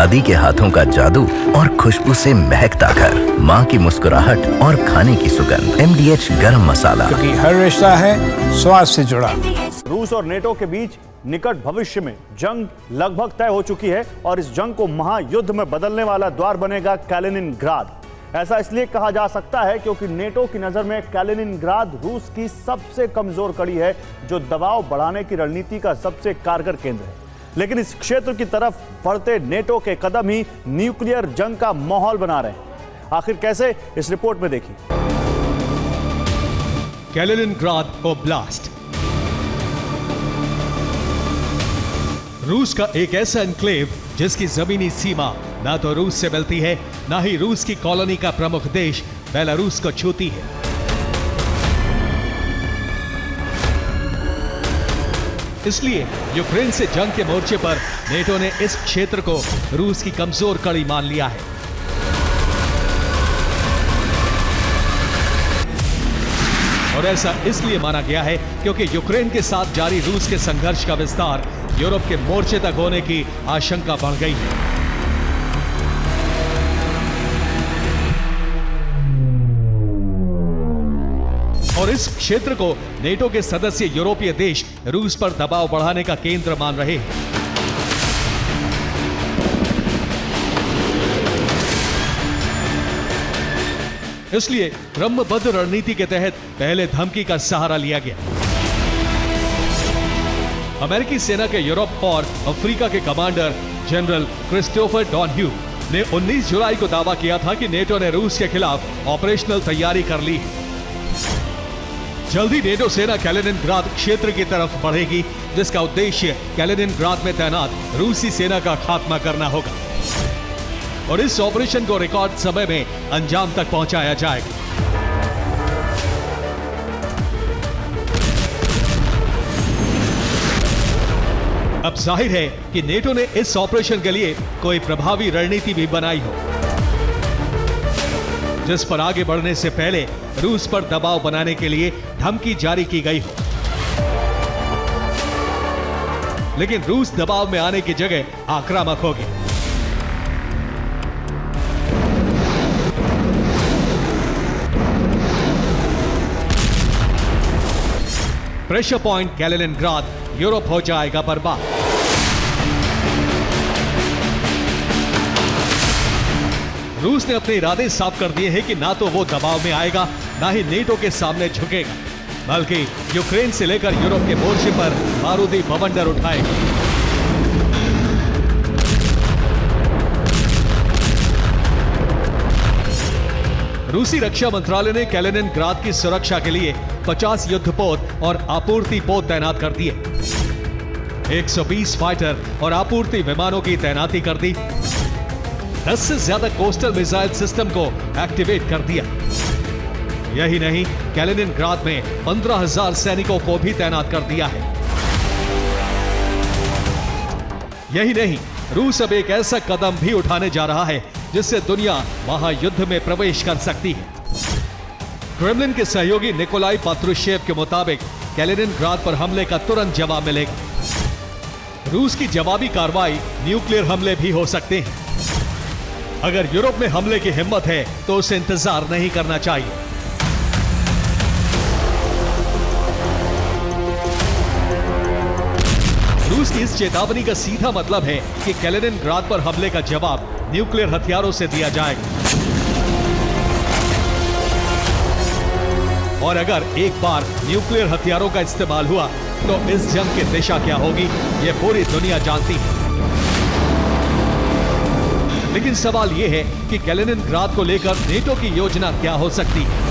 दादी के हाथों का जादू और खुशबू से महकता घर, माँ की मुस्कुराहट और खाने की सुगंध। MDH गरम मसाला, क्योंकि हर रिश्ता है स्वाद से जुड़ा। रूस और नेटो के बीच निकट भविष्य में जंग लगभग तय हो चुकी है और इस जंग को महायुद्ध में बदलने वाला द्वार बनेगा कैलिनिनग्राद। ऐसा इसलिए कहा जा सकता है क्योंकि नेटो की नजर में कैलिनिनग्राद रूस की सबसे कमजोर कड़ी है, जो दबाव बढ़ाने की रणनीति का सबसे कारगर केंद्र है। लेकिन इस क्षेत्र की तरफ बढ़ते नेटो के कदम ही न्यूक्लियर जंग का माहौल बना रहे हैं। आखिर कैसे, इस रिपोर्ट में देखिए। कैलिनिनग्राद ओब्लास्ट रूस का एक ऐसा एन्क्लेव जिसकी जमीनी सीमा ना तो रूस से मिलती है, ना ही रूस की कॉलोनी का प्रमुख देश बेलारूस को छूती है। इसलिए यूक्रेन से जंग के मोर्चे पर नेटो ने इस क्षेत्र को रूस की कमजोर कड़ी मान लिया है। और ऐसा इसलिए माना गया है क्योंकि यूक्रेन के साथ जारी रूस के संघर्ष का विस्तार यूरोप के मोर्चे तक होने की आशंका बढ़ गई है। और इस क्षेत्र को नेटो के सदस्य यूरोपीय देश रूस पर दबाव बढ़ाने का केंद्र मान रहे हैं। इसलिए क्रमबद्ध रणनीति के तहत पहले धमकी का सहारा लिया गया। अमेरिकी सेना के यूरोप और अफ्रीका के कमांडर जनरल क्रिस्टोफर डॉनह्यू ने 19 जुलाई को दावा किया था कि नेटो ने रूस के खिलाफ ऑपरेशनल तैयारी कर ली है। जल्दी नेटो सेना कैलिनिनग्राद क्षेत्र की तरफ बढ़ेगी, जिसका उद्देश्य कैलिनिनग्राद में तैनात रूसी सेना का खात्मा करना होगा और इस ऑपरेशन को रिकॉर्ड समय में अंजाम तक पहुंचाया जाएगा। अब जाहिर है कि नेटो ने इस ऑपरेशन के लिए कोई प्रभावी रणनीति भी बनाई हो, जिस पर आगे बढ़ने से पहले रूस पर दबाव बनाने के लिए धमकी जारी की गई हो। लेकिन रूस दबाव में आने की जगह आक्रामक होगी। प्रेशर पॉइंट कैलिनिनग्राद यूरोप हो जाएगा बर्बाद। रूस ने अपने इरादे साफ कर दिए हैं कि ना तो वो दबाव में आएगा, ना ही नेटो के सामने झुकेगा, बल्कि यूक्रेन से लेकर यूरोप के मोर्चे पर बारूदी बवंडर उठाएगा। रूसी रक्षा मंत्रालय ने कैलिनिनग्राद की सुरक्षा के लिए 50 युद्धपोत और आपूर्ति पोत तैनात कर दिए। 120 फाइटर और आपूर्ति विमानों की तैनाती कर दी। 10 से ज्यादा कोस्टल मिसाइल सिस्टम को एक्टिवेट कर दिया। यही नहीं, कैलिनिनग्राद में 15,000 सैनिकों को भी तैनात कर दिया है। यही नहीं, रूस अब एक ऐसा कदम भी उठाने जा रहा है जिससे दुनिया महायुद्ध में प्रवेश कर सकती है। क्रेमलिन के सहयोगी निकोलाई पात्रुशेव के मुताबिक कैलिनिनग्राद पर हमले का तुरंत जवाब मिलेगा। रूस की जवाबी कार्रवाई न्यूक्लियर हमले भी हो सकते हैं। अगर यूरोप में हमले की हिम्मत है तो उसे इंतजार नहीं करना चाहिए। रूस की इस चेतावनी का सीधा मतलब है कि कैलिनिनग्राद पर हमले का जवाब न्यूक्लियर हथियारों से दिया जाएगा। और अगर एक बार न्यूक्लियर हथियारों का इस्तेमाल हुआ तो इस जंग की दिशा क्या होगी, यह पूरी दुनिया जानती है। लेकिन सवाल यह है कि कैलिनिनग्राद को लेकर नेटो की योजना क्या हो सकती है।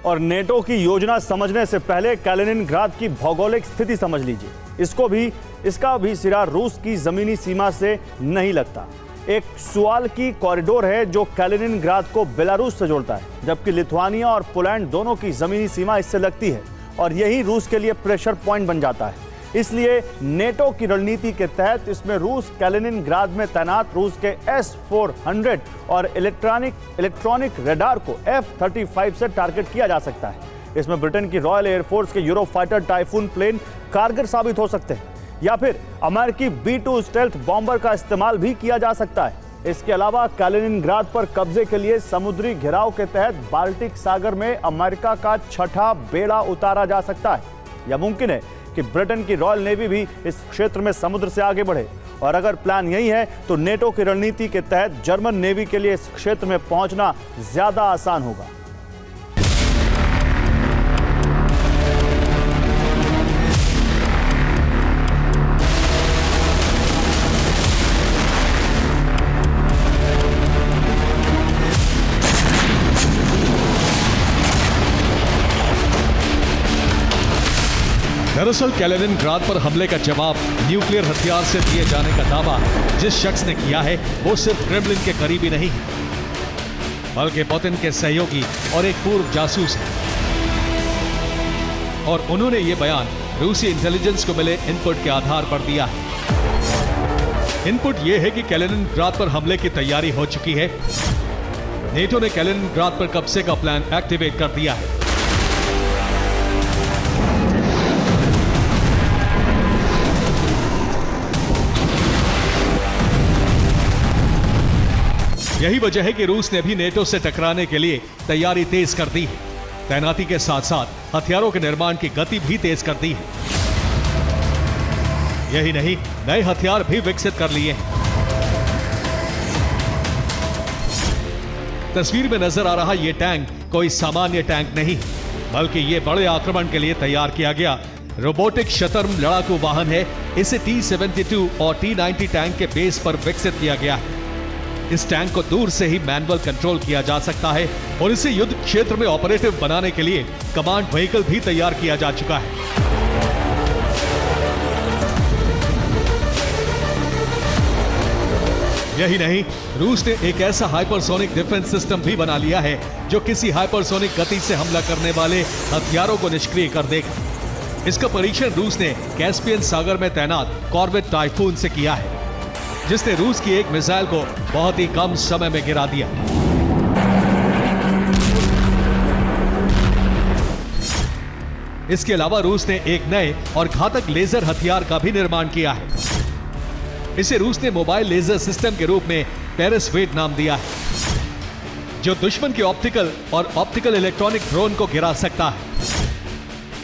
और नेटो की योजना समझने से पहले कैलिनिनग्राद की भौगोलिक स्थिति समझ लीजिए। इसका भी सिरा रूस की जमीनी सीमा से नहीं लगता। एक सुवाल्की कॉरिडोर है जो कैलिनिनग्राद को बेलारूस से जोड़ता है, जबकि लिथुआनिया और पोलैंड दोनों की जमीनी सीमा इससे लगती है और यही रूस के लिए प्रेशर पॉइंट बन जाता है। इसलिए नेटो की रणनीति के तहत इसमें रूस कैलिनिनग्राद में तैनात रूस के S-400 और इलेक्ट्रॉनिक रडार को F-35 से टारगेट किया जा सकता है। इसमें ब्रिटेन की रॉयल एयरफोर्स के यूरोफाइटर टाइफून प्लेन कारगर साबित हो सकते हैं। या फिर अमेरिकी B-2 स्टेल्थ बॉम्बर का इस्तेमाल भी किया जा सकता है। इसके अलावा कैलिनिनग्राड पर कब्जे के लिए समुद्री घेराव के तहत बाल्टिक सागर में अमेरिका का छठा बेड़ा उतारा जा सकता है। यह मुमकिन है कि ब्रिटेन की रॉयल नेवी भी इस क्षेत्र में समुद्र से आगे बढ़े, और अगर प्लान यही है तो नेटो की रणनीति के तहत जर्मन नेवी के लिए इस क्षेत्र में पहुंचना ज्यादा आसान होगा। दरअसल कैलिनिनग्राड पर हमले का जवाब न्यूक्लियर हथियार से दिए जाने का दावा जिस शख्स ने किया है वो सिर्फ क्रेमलिन के करीबी नहीं बल्कि पुतिन के सहयोगी और एक पूर्व जासूस है। और उन्होंने ये बयान रूसी इंटेलिजेंस को मिले इनपुट के आधार पर दिया है। इनपुट ये है कि कैलिनिनग्राड पर हमले की तैयारी हो चुकी है। नेटो ने कैलिनिनग्राड पर कब्जे का प्लान एक्टिवेट कर दिया है। यही वजह है कि रूस ने भी नेटो से टकराने के लिए तैयारी तेज कर दी है। तैनाती के साथ साथ हथियारों के निर्माण की गति भी तेज कर दी है। यही नहीं, नए हथियार भी विकसित कर लिए हैं। तस्वीर में नजर आ रहा यह टैंक कोई सामान्य टैंक नहीं, बल्कि यह बड़े आक्रमण के लिए तैयार किया गया रोबोटिक शतर्म लड़ाकू वाहन है। इसे T-72 और T-90 टैंक के बेस पर विकसित किया गया है। इस टैंक को दूर से ही मैनुअल कंट्रोल किया जा सकता है और इसे युद्ध क्षेत्र में ऑपरेटिव बनाने के लिए कमांड व्हीकल भी तैयार किया जा चुका है। यही नहीं, रूस ने एक ऐसा हाइपरसोनिक डिफेंस सिस्टम भी बना लिया है जो किसी हाइपरसोनिक गति से हमला करने वाले हथियारों को निष्क्रिय कर देगा। इसका परीक्षण रूस ने कैस्पियन सागर में तैनात कॉर्वेट टाइफून से किया है, जिसने रूस की एक मिसाइल को बहुत ही कम समय में गिरा दिया। इसके अलावा रूस ने एक नए और घातक लेजर हथियार का भी निर्माण किया है। इसे रूस ने मोबाइल लेजर सिस्टम के रूप में पेरिसवेट नाम दिया है, जो दुश्मन के ऑप्टिकल इलेक्ट्रॉनिक ड्रोन को गिरा सकता है।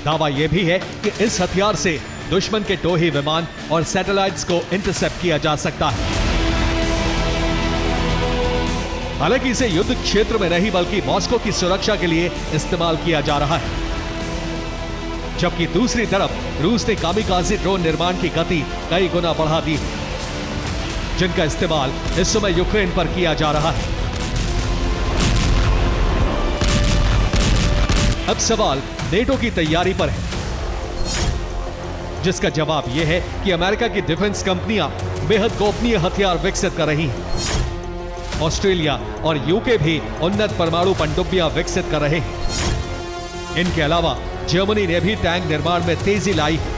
दावा यह भी है कि इस हथियार से दुश्मन के टोही विमान और सैटेलाइट्स को इंटरसेप्ट किया जा सकता है। हालांकि इसे युद्ध क्षेत्र में नहीं बल्कि मॉस्को की सुरक्षा के लिए इस्तेमाल किया जा रहा है। जबकि दूसरी तरफ रूस ने कामिकाज़े ड्रोन निर्माण की गति कई गुना बढ़ा दी है, जिनका इस्तेमाल इस समय यूक्रेन पर किया जा रहा है। अब सवाल नेटो की तैयारी पर है, जिसका जवाब यह है कि अमेरिका की डिफेंस कंपनियां बेहद गोपनीय हथियार विकसित कर रही हैं। ऑस्ट्रेलिया और यूके भी उन्नत परमाणु पनडुब्बियां विकसित कर रहे हैं। इनके अलावा जर्मनी ने भी टैंक निर्माण में तेजी लाई है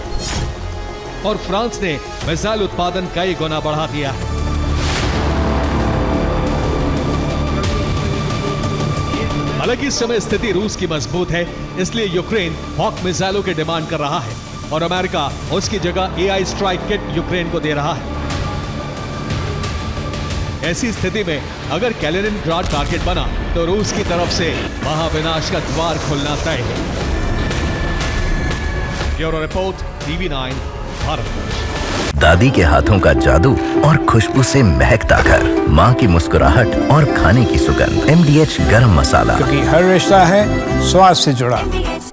और फ्रांस ने मिसाइल उत्पादन कई गुना बढ़ा दिया है। हालांकि इस समय स्थिति रूस की मजबूत है, इसलिए यूक्रेन हॉक मिसाइलों की डिमांड कर रहा है और अमेरिका उसकी जगह AI स्ट्राइक किट यूक्रेन को दे रहा है। ऐसी स्थिति में अगर कैलिनिनग्राड टारगेट बना तो रूस की तरफ से महाविनाश का द्वार खुलना तय है। Bureau report, TV9 Bharat. दादी के हाथों का जादू और खुशबू से महकता घर, माँ की मुस्कुराहट और खाने की सुगंध, MDH गरम मसाला। क्योंकि हर रिश्ता है स्वाद से जुड़ा।